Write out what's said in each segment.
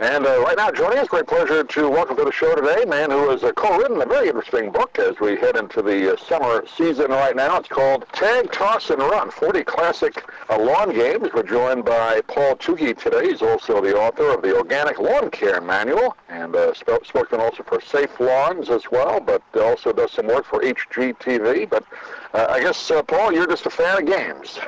And right now, joining us, great pleasure to welcome to the show today, a man who has co-written a very interesting book as we head into the summer season right now. It's called Tag, Toss, and Run, 40 Classic Lawn Games. We're joined by Paul Toukey today. He's also the author of the Organic Lawn Care Manual and spokesman also for Safe Lawns as well, but also does some work for HGTV. But I guess, Paul, you're just a fan of games.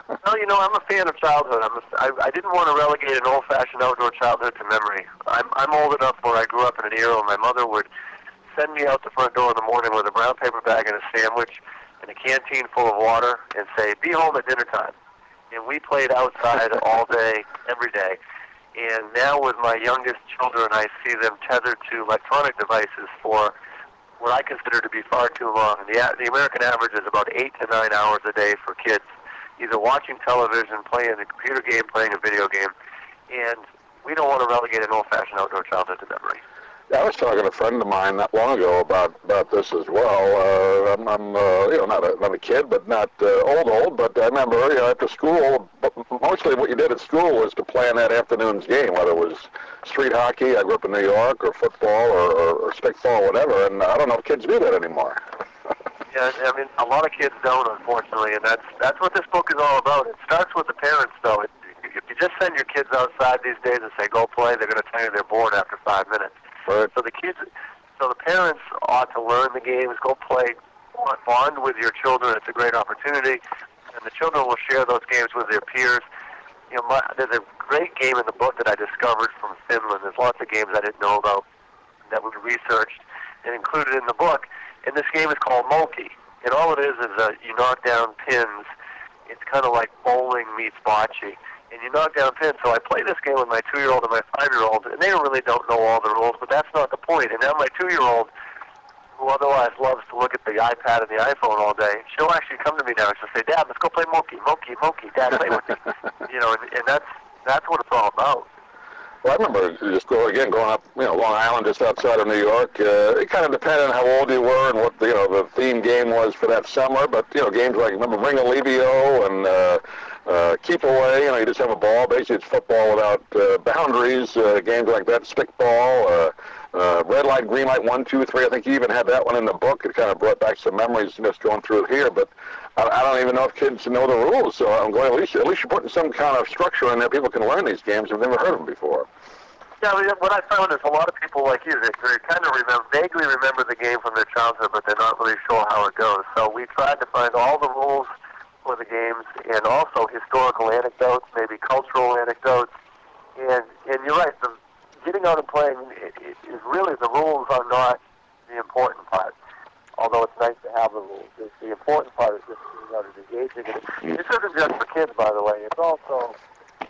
Well, you know, I'm a fan of childhood. I didn't want to relegate an old-fashioned outdoor childhood to memory. I'm old enough where I grew up in an era where my mother would send me out the front door in the morning with a brown paper bag and a sandwich and a canteen full of water and say, be home at dinner time. And we played outside all day, every day. And now with my youngest children, I see them tethered to electronic devices for what I consider to be far too long. The American average is about 8 to 9 hours a day for kids, either watching television, playing a computer game, playing a video game, and we don't want to relegate an old-fashioned outdoor childhood to memory. Yeah, I was talking to a friend of mine not long ago about this as well. I'm not a kid, but not old, but I remember after school, mostly what you did at school was to plan that afternoon's game, whether it was street hockey, I grew up in New York, or football, or stickball, whatever, and I don't know if kids do that anymore. Yeah, I mean, a lot of kids don't, unfortunately, and that's what this book is all about. It starts with the parents, though. If you just send your kids outside these days and say, go play, they're going to tell you they're bored after 5 minutes. Right. So the parents ought to learn the games, go play, bond with your children. It's a great opportunity, and the children will share those games with their peers. You know, there's a great game in the book that I discovered from Finland. There's lots of games I didn't know about that we researched and included in the book. And this game is called Mulkey. And all it is you knock down pins. It's kind of like bowling meets bocce. And you knock down pins. So I play this game with my 2-year-old and my 5-year-old, and they really don't know all the rules, but that's not the point. And now my 2-year-old, who otherwise loves to look at the iPad and the iPhone all day, she'll actually come to me now and she'll say, Dad, let's go play Mulkey, Dad, play with me. You know, and that's what it's all about. Well, I remember just growing up, Long Island, just outside of New York. It kind of depended on how old you were and what the theme game was for that summer. But games like Ring Alivio and Keep Away. You just have a ball. Basically, it's football without boundaries. Games like that, Stickball, Red Light, Green Light, 1, 2, 3. I think you even had that one in the book. It kind of brought back some memories just going through it here. But I don't even know if kids know the rules. So I'm going, at least you're putting some kind of structure in there. People can learn these games. I've never heard of them before. Yeah, I mean, what I found is a lot of people like you, they kind of vaguely remember the game from their childhood, but they're not really sure how it goes. So we tried to find all the rules for the games and also historical anecdotes, maybe cultural anecdotes. And you're right, getting out and playing is really, the rules are not the important part, although it's nice to have the rules. The important part is just being out and engaging. And it isn't just for kids, by the way. It's also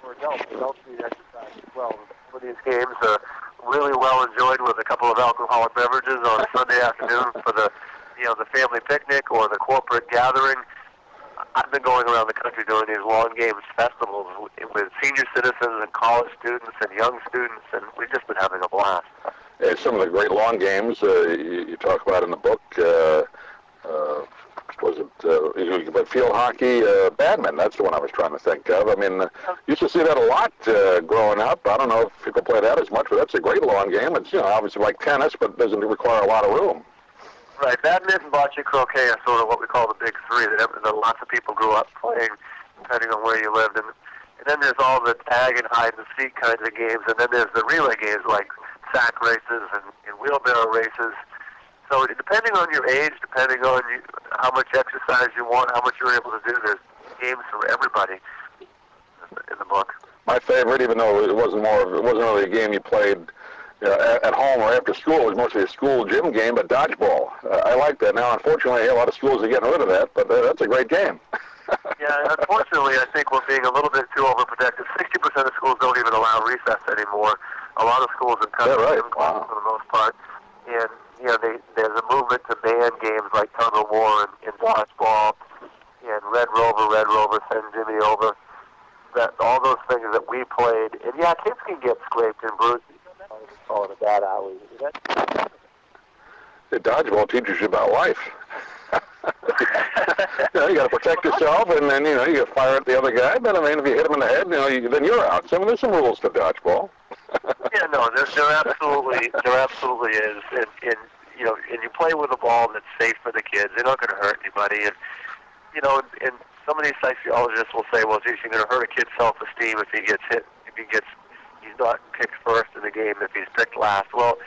for adults. Adults need exercise as well. Some of these games are really well enjoyed with a couple of alcoholic beverages on a Sunday afternoon for the family picnic or the corporate gathering. I've been going around the country doing these lawn games festivals with senior citizens and college students and young students, and we've just been having a blast. Some of the great lawn games you talk about in the book, field hockey, badminton, that's the one I was trying to think of. I mean, used to see that a lot growing up. I don't know if people play that as much, but that's a great lawn game. It's, obviously like tennis, but doesn't require a lot of room. Right, badminton, bocce, croquet are sort of what we call the big three that lots of people grew up playing, depending on where you lived. And then there's all the tag and hide and seek kinds of games, and then there's the relay games like sack races and wheelbarrow races. So depending on your age, depending on how much exercise you want, how much you're able to do, there's games for everybody in the book. My favorite, even though it wasn't really a game you played at home or after school, it was mostly a school gym game, but dodgeball. I like that. Now, unfortunately, a lot of schools are getting rid of that, but that's a great game. Yeah, unfortunately, I think we're being a little bit too overprotective. 60% of schools don't even allow recess anymore. A lot of schools have cut gym classes for the most part. And, there's a movement to ban games like tug of war and dodgeball and Red Rover, Send Jimmy Over. All those things that we played. And, kids can get scraped and bruised. I would call it a bad alley. The dodgeball teaches you about life. You got to protect yourself, and then you got to fire at the other guy. But I mean, if you hit him in the head, then you're out. There's some rules to dodgeball. Yeah, no, there absolutely is, and you know, and you play with a ball that's safe for the kids. They're not going to hurt anybody, and you know, and some of these psychologists will say, well, geez, you're going to hurt a kid's self-esteem if he gets hit, he's not picked first in the game, if he's picked last. Well,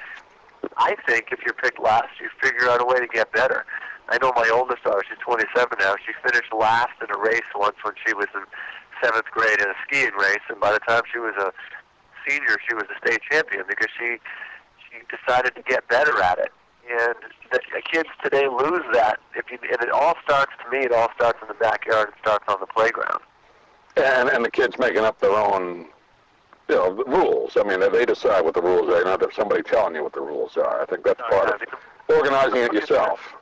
I think if you're picked last, you figure out a way to get better. I know my oldest daughter, she's 27 now, she finished last in a race once when she was in 7th grade in a skiing race, and by the time she was a senior, she was a state champion because she decided to get better at it. And the kids today lose that. And it all starts, to me, it all starts in the backyard. It starts on the playground. And the kids making up their own, you know, rules. I mean, they decide what the rules are, not that somebody telling you what the rules are. I think that's part of organizing it yourself.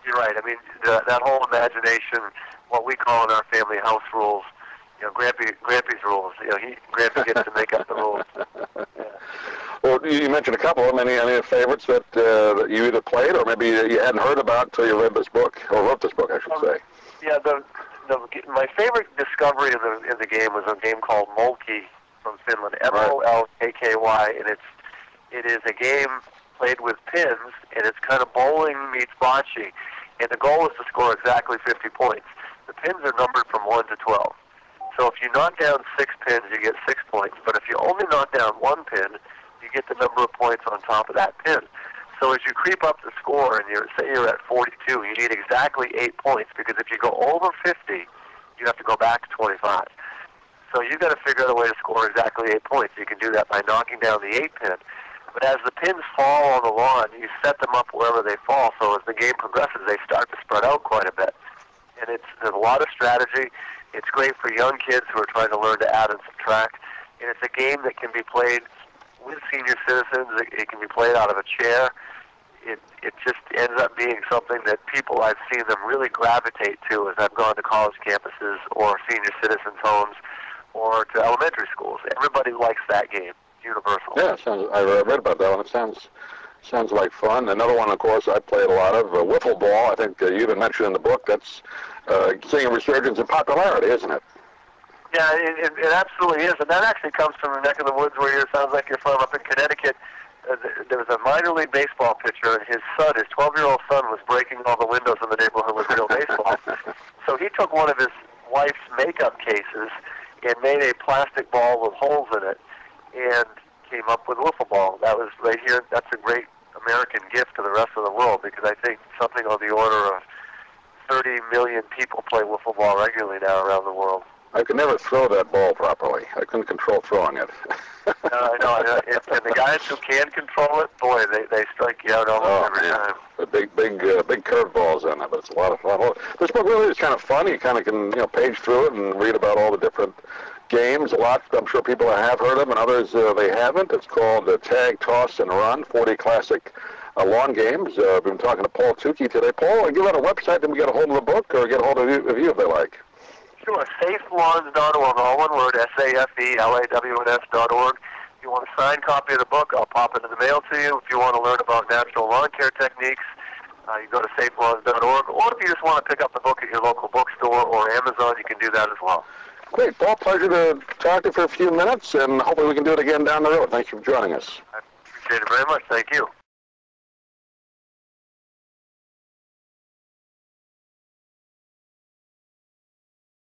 You're right. I mean, that whole imagination, what we call in our family house rules, you know, Grampy's rules. You know, Grampy gets to make up the rules. Yeah. Well, you mentioned a couple of them. Any favorites that you either played or maybe you hadn't heard about until you read this book, or wrote this book, I should say? Yeah, my favorite discovery in the game was a game called Toukey from Finland, Molkky, and it is a game played with pins, and it's kind of bowling meets bocce, and the goal is to score exactly 50 points. The pins are numbered from 1 to 12. So if you knock down 6 pins, you get 6 points, but if you only knock down 1 pin, you get the number of points on top of that pin. So as you creep up the score, and say you're at 42, you need exactly 8 points, because if you go over 50, you have to go back to 25. So you've got to figure out a way to score exactly 8 points. You can do that by knocking down the 8 pin. But as the pins fall on the lawn, you set them up wherever they fall, so as the game progresses, they start to spread out quite a bit. And there's a lot of strategy. It's great for young kids who are trying to learn to add and subtract. And it's a game that can be played with senior citizens. It can be played out of a chair. It just ends up being something that people, I've seen them really gravitate to as I've gone to college campuses or senior citizens' homes or to elementary schools. Everybody likes that game. It's universal. Yeah, I read about that one. It sounds like fun. Another one, of course, I played a lot of, wiffle ball. I think you even mentioned in the book that's seeing a resurgence in popularity, isn't it? Yeah, it absolutely is. And that actually comes from the neck of the woods where it sounds like you're from, up in Connecticut. There was a minor league baseball pitcher, and his 12-year-old son, was breaking all the windows in the neighborhood with real baseball. So he took one of his wife's makeup cases and made a plastic ball with holes in it and came up with wiffle ball. That was right here. That's a great American gift to the rest of the world, because I think something on the order of 30 million people play wiffle ball regularly now around the world. I could never throw that ball properly. I couldn't control throwing it. I know. And the guys who can control it, boy, they strike you out almost every time. The big curve balls on it, but it's a lot of fun. This book really is kind of fun. You kind of can page through it and read about all the different games. A lot I'm sure people have heard of, and others they haven't. It's called Tag, Toss, and Run, 40 classic lawn games. We've been talking to Paul Toukey today. Paul, give out a website, then we get a hold of the book, or get a hold of you if they like. Sure, safelawns.org, all one word, SAFELAWNS.org. If you want a signed copy of the book, I'll pop it in the mail to you. If you want to learn about natural lawn care techniques, you go to safelawns.org. Or if you just want to pick up the book at your local bookstore or Amazon, you can do that as well. Great, Paul. Pleasure to talk to you for a few minutes, and hopefully we can do it again down the road. Thanks for joining us. I appreciate it very much. Thank you.